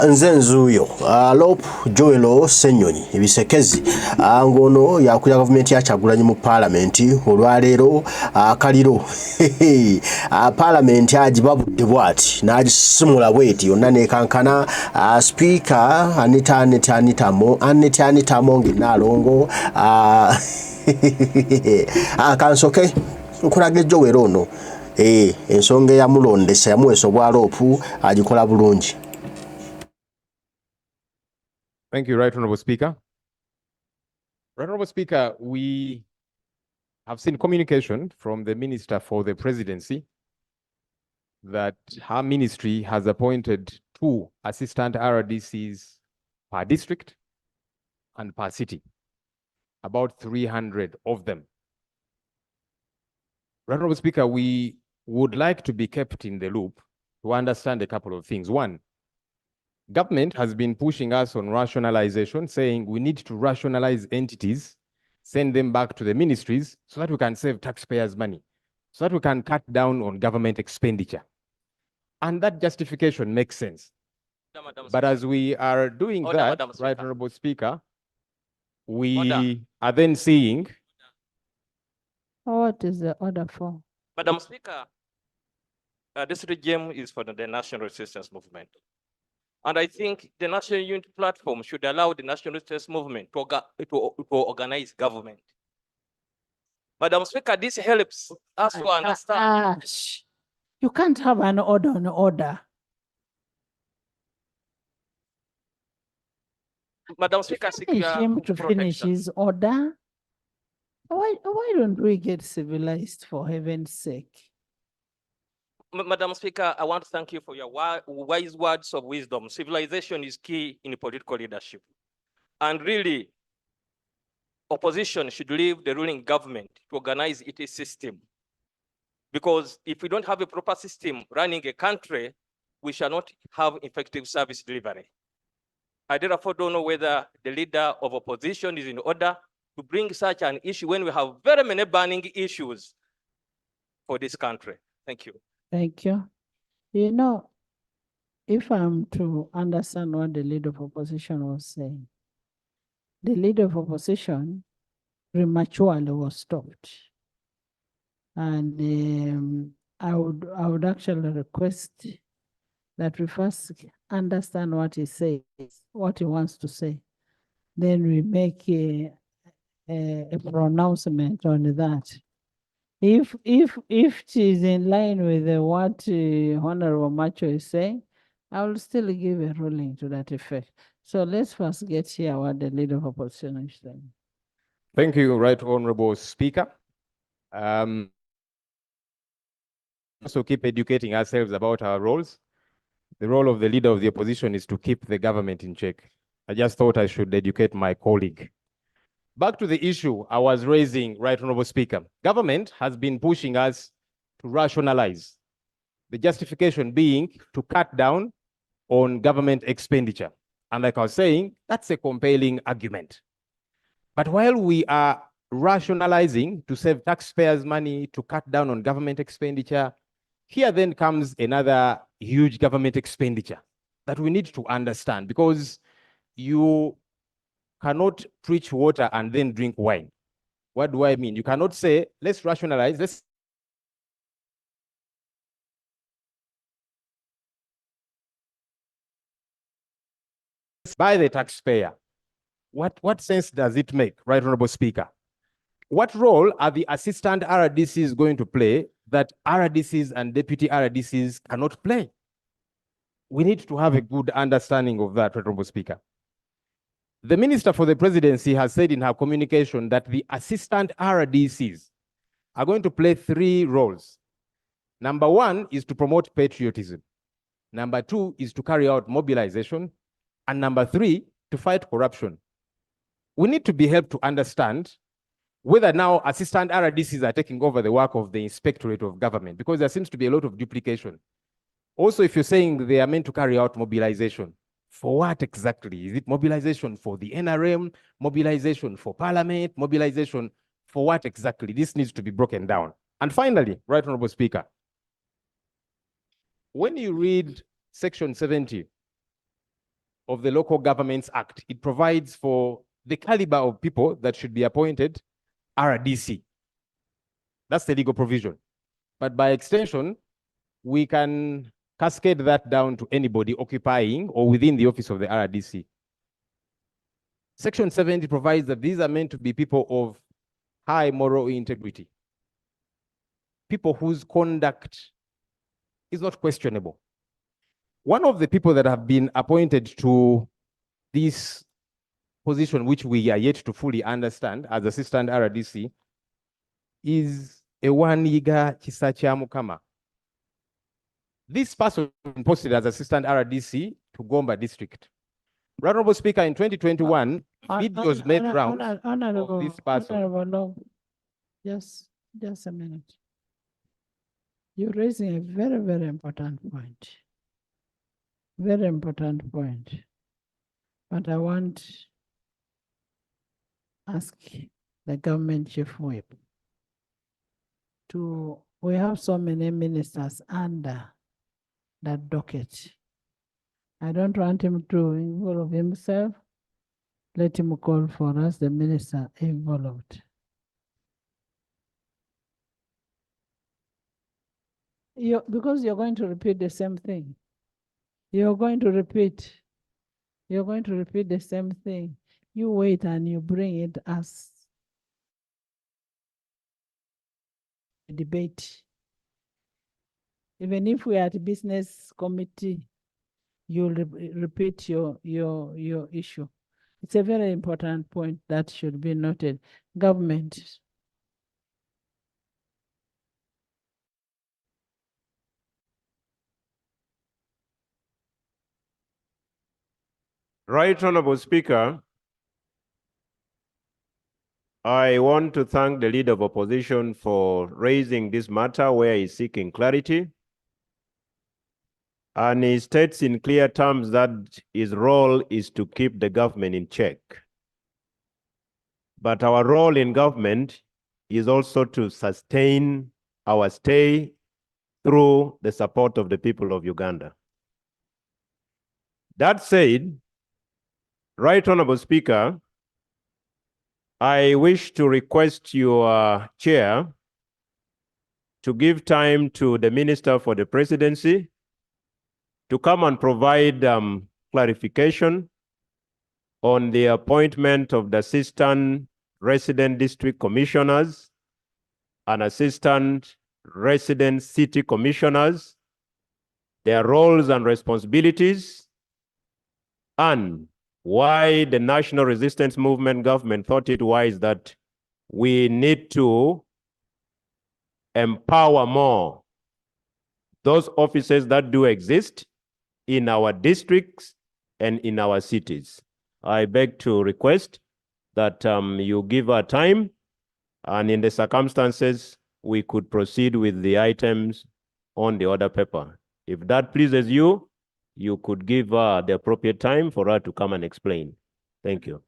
Nze nzuuyo Lop Joelo Ssenyonyi ebisekezi ngono yakulira gavumenti ya Kyagulanyi mu Palamenti olwaleero kaliro Palamenti agibabudde bwati n'agisimula bweti yonna nekankana speaker Anita Nginalongo kansoke nkulage Joelo ono ensonga yamulondesa yamuweesa obwa Lop agikola bulungi. Thank you, Right Honorable Speaker. Right Honorable Speaker, we have seen communication from the Minister for the Presidency that her ministry has appointed 2 assistant RDCs per district and per city, about 300 of them. Right Honorable Speaker, we would like to be kept in the loop to understand a couple of things. One, government has been pushing us on rationalization, saying we need to rationalize entities, send them back to the ministries so that we can save taxpayers' money, so that we can cut down on government expenditure. And that justification makes sense. But as we are doing that, Right Honorable Speaker, we are then seeing... What is the order for? Madam Speaker, this regime is for the National Resistance Movement. And I think the National Unity Platform should allow the National Resistance Movement to organize government. Madam Speaker, this helps us to understand. You can't have an order on order. Madam Speaker, him to finish his order. Why don't we get civilized, for heaven's sake? Madam Speaker, I want to thank you for your wise words of wisdom. Civilization is key in political leadership. And really, opposition should leave the ruling government to organize its system. Because if we don't have a proper system running a country, we shall not have effective service delivery. I therefore don't know whether the leader of opposition is in order to bring such an issue when we have very many burning issues for this country. Thank you. Thank you. You know, if I'm to understand what the leader of opposition was saying, the leader of opposition prematurely was stopped. And I would actually request that we first understand what he says, what he wants to say. Then we make a pronouncement on that. If it is in line with what Honorable Macho is saying, I will still give a ruling to that effect. So let's first get here what the leader of opposition is saying. Thank you, Right Honorable Speaker. Also keep educating ourselves about our roles. The role of the leader of the opposition is to keep the government in check. I just thought I should educate my colleague. Back to the issue I was raising, Right Honorable Speaker. Government has been pushing us to rationalize, the justification being to cut down on government expenditure. And like I was saying, that's a compelling argument. But while we are rationalizing to save taxpayers' money, to cut down on government expenditure, here then comes another huge government expenditure that we need to understand, because you cannot preach water and then drink wine. What do I mean? You cannot say, let's rationalize, let's by the taxpayer. What sense does it make, Right Honorable Speaker? What role are the assistant RDCs going to play that RDCs and deputy RDCs cannot play? We need to have a good understanding of that, Right Honorable Speaker. The Minister for the Presidency has said in her communication that the assistant RDCs are going to play 3 roles. Number 1 is to promote patriotism. Number 2 is to carry out mobilization. And number 3, to fight corruption. We need to be helped to understand whether now assistant RDCs are taking over the work of the Inspectorate of Government, because there seems to be a lot of duplication. Also, if you're saying they are meant to carry out mobilization, for what exactly? Is it mobilization for the NRM, mobilization for Parliament, mobilization for what exactly? This needs to be broken down. And finally, Right Honorable Speaker, when you read Section 70 of the Local Governments Act. It provides for the caliber of people that should be appointed RDC. That's the legal provision. But by extension, we can cascade that down to anybody occupying or within the office of the RDC. Section 70 provides that these are meant to be people of high moral integrity, people whose conduct is not questionable. One of the people that have been appointed to this position, which we are yet to fully understand as Assistant RDC, is Ewaniga Chisachya. This person posted as Assistant RDC to Gomba District. Honorable Speaker, in 2021, videos made rounds of this person. Honorable, just a minute. You're raising a very, very important point. Very important point. But I want to ask the government chief whip we have so many ministers under that docket. I don't want him to involve himself. Let him call for us, the minister involved. Because you're going to repeat the same thing. You're going to repeat the same thing. You wait and you bring it as a debate. Even if we are at business committee, you'll repeat your issue. It's a very important point that should be noted. Government. Right Honorable Speaker, I want to thank the Leader of Opposition for raising this matter where he's seeking clarity. And he states in clear terms that his role is to keep the government in check. But our role in government is also to sustain our stay through the support of the people of Uganda. That said, Right Honorable Speaker, I wish to request your chair to give time to the Minister for the Presidency to come and provide clarification on the appointment of the Assistant Resident District Commissioners and Assistant Resident City Commissioners, their roles and responsibilities, and why the National Resistance Movement government thought it wise that we need to empower more those offices that do exist in our districts and in our cities. I beg to request that you give our time, and in the circumstances, we could proceed with the items on the order paper. If that pleases you, you could give the appropriate time for her to come and explain. Thank you.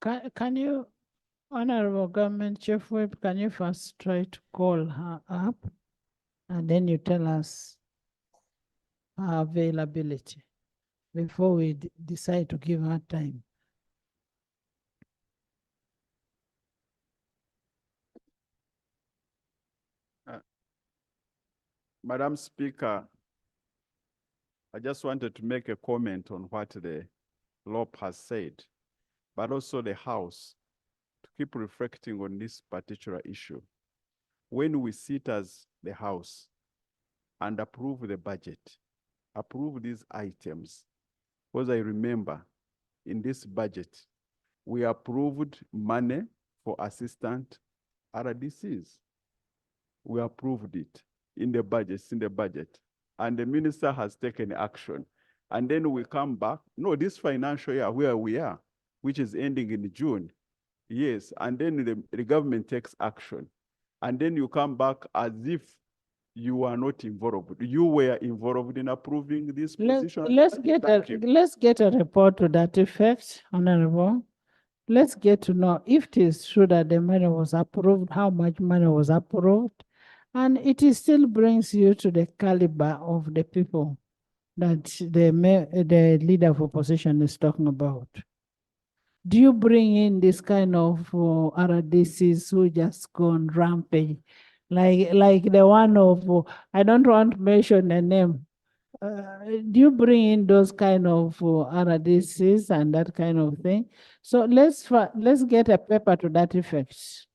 Can you, Honorable Government Chief Whip, can you first try to call her up and then you tell us her availability before we decide to give her time? Madam Speaker, I just wanted to make a comment on what the LOP has said, but also the House to keep reflecting on this particular issue. When we sit as the House and approve the budget, approve these items, because I remember in this budget, we approved money for assistant RDCs. We approved it in the budget, and the minister has taken action. And then we come back, no, this financial year where we are, which is ending in June, yes, and then the government takes action. And then you come back as if you are not involved. You were involved in approving this position. Let's get a report to that effect, Honorable. Let's get to know if it is true that the money was approved, how much money was approved, and it still brings you to the caliber of the people that the leader of opposition is talking about? Do you bring in this kind of RDCs who just gone rampage, like the one of I don't want to mention the name. Do you bring in those kind of RDCs and that kind of thing? So let's get a paper to that effect.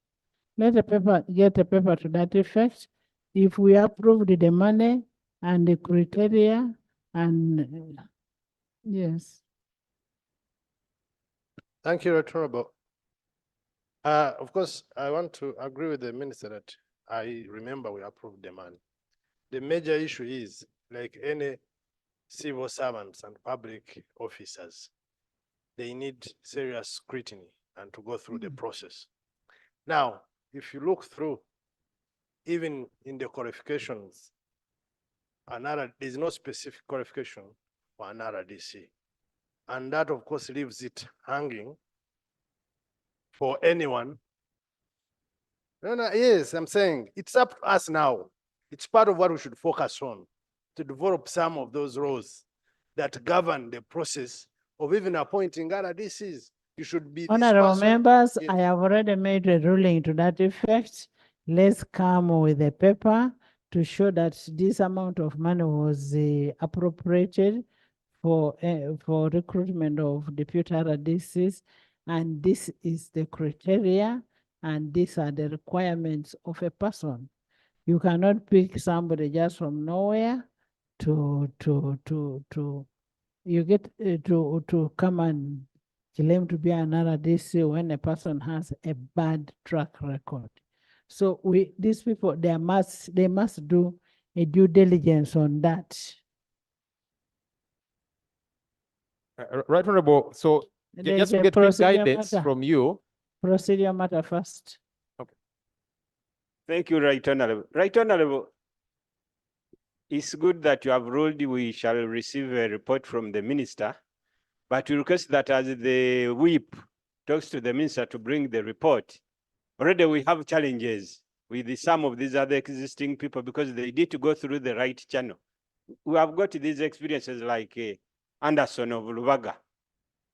Get a paper to that effect. If we approve the money and the criteria and yes. Thank you, Right Honorable. Of course, I want to agree with the minister that I remember we approved the money. The major issue is, like any civil servants and public officers, they need serious scrutiny and to go through the process. Now, if you look through, even in the qualifications, there's no specific qualification for an RDC. And that, of course, leaves it hanging for anyone. No, yes, I'm saying it's up to us now. It's part of what we should focus on, to develop some of those roles that govern the process of even appointing RDCs. You should be. Honorable members, Yes. I have already made a ruling to that effect. Let's come with a paper to show that this amount of money was appropriated for recruitment of deputy RDCs, and this is the criteria, and these are the requirements of a person. You cannot pick somebody just from nowhere to come and claim to be an RDC when a person has a bad track record. So these people, they must do a due diligence on that. Right Honorable, so just to get quick guidance from you. Procedure matter first. Okay. Thank you, Right Honorable. Right Honorable, it's good that you have ruled we shall receive a report from the minister, but we request that as the whip talks to the minister to bring the report, already we have challenges with some of these other existing people because they need to go through the right channel. We have got these experiences like Anderson of Lubaga.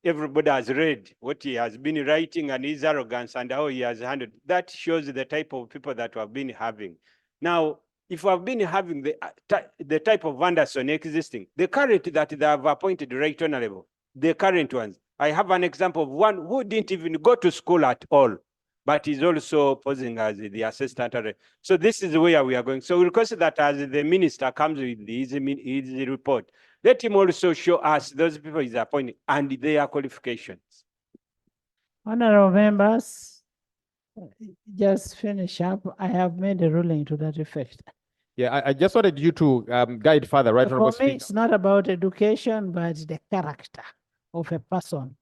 Everybody has read what he has been writing and his arrogance and how he has handled. That shows the type of people that we have been having. Now, if we have been having the type of Anderson existing, the current that they have appointed Right Honorable, the current ones, I have an example of one who didn't even go to school at all, but is also posing as the assistant. So this is where we are going. So we request that as the minister comes with his report, let him also show us those people he's appointing and their qualifications. Honorable members, just finish up. I have made a ruling to that effect. Yeah, I just wanted you to guide further, Right Honorable For me, Speaker. it's not about education, but the character of a person.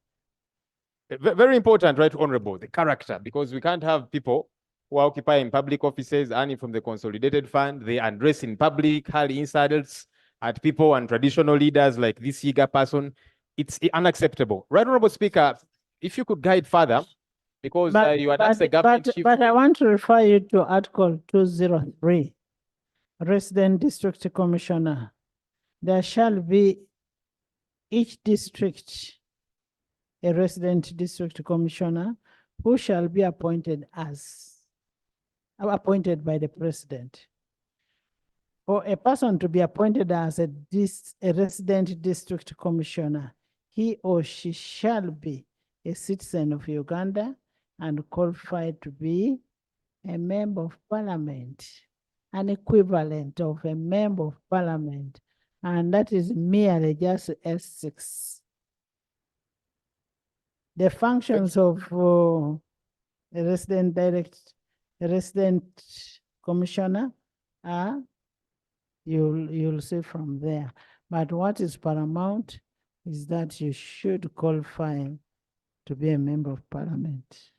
Very important, Right Honorable, the character, because we can't have people who are occupying public offices, earning from the consolidated fund, they address in public, hurl insults at people and traditional leaders like this eager person. It's unacceptable. Right Honorable Speaker, if you could guide further, because you had asked the government chief. But I want to refer you to Article 203, Resident District Commissioner. There shall be each district a resident district commissioner who shall be appointed by the president. For a person to be appointed as a resident district commissioner, he or she shall be a citizen of Uganda and qualified to be a member of parliament, an equivalent of a member of parliament, and that is merely just S6. The functions of a resident commissioner are, you'll see from there. But what is paramount is that you should qualify to be a member of parliament.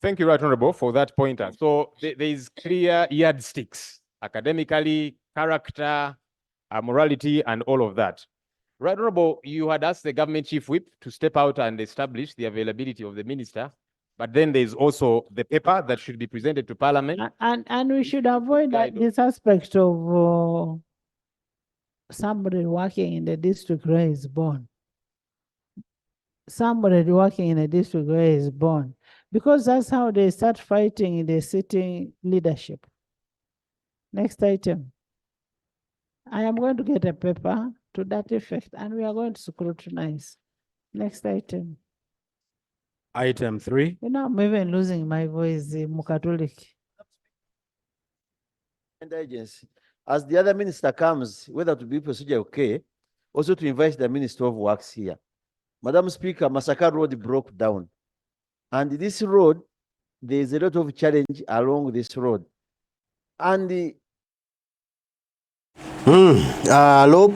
Thank you, Right Honorable, for that pointer. So there is clear yardsticks, academically, character, morality, and all of that. Right Honorable, you had asked the government chief whip to step out and establish the availability of the minister, but then there's also the paper that should be presented to Parliament. And we should avoid this aspect of somebody working in the district where he's born. Somebody working in a district where he's born. Because that's how they start fighting in the sitting leadership. Next item. I am going to get a paper to that effect, and we are going to scrutinize. Next item. Item 3. You know, I'm even losing my voice, Mukatolic. And agency. As the other minister comes, whether to be procedure okay, also to invite the Minister of Works here. Madam Speaker, Masaka Road broke down. And this road, there is a lot of challenge along this road. And the Lop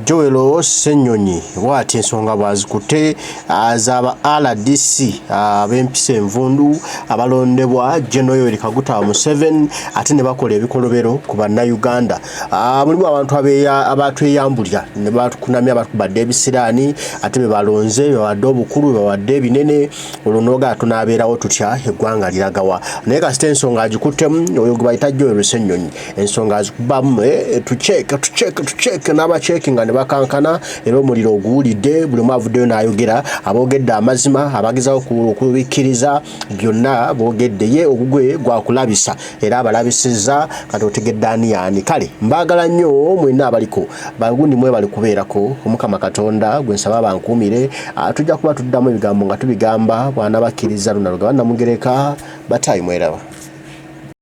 Joelo Ssenyonyi bw'ati ensonga bw'azikutte az'aba RDC ab'empisa envundu abalondebwa General Yoweri Kaguta Museveni ate ne bakola ebikolobero ku bannayuganda. Mulimu abantu abatweyambulira ne batukunamya abatubadde ebisiraani ate be balonze bawadde obukulu bawadde ebinene olwo n'oga tunaabeerawo tutya eggwanga liragawa. Naye kasita ensonga agikuttemu oyo gwe bayita Joelo Ssenyonyi ensonga azikubamu tucheck n'abacekinga ne bakankana era omuliro oguwulidde buli omu avuddeyo n'ayogera aboogedde amazima abagezaho okubikkiriza byonna boogedde ye ogugwe gwakulabisa era abalabisizza kati otegedde ani yaani. Kale mbaagala nnyo mwenna abaliko bagundi mwe bali kubeerako Omukama Katonda gwe nsaba bankuumire tujja kuba tuddamu ebigambo nga tubigamba bwana bakkiriza lunaluga bannamugereka batayi mweraba.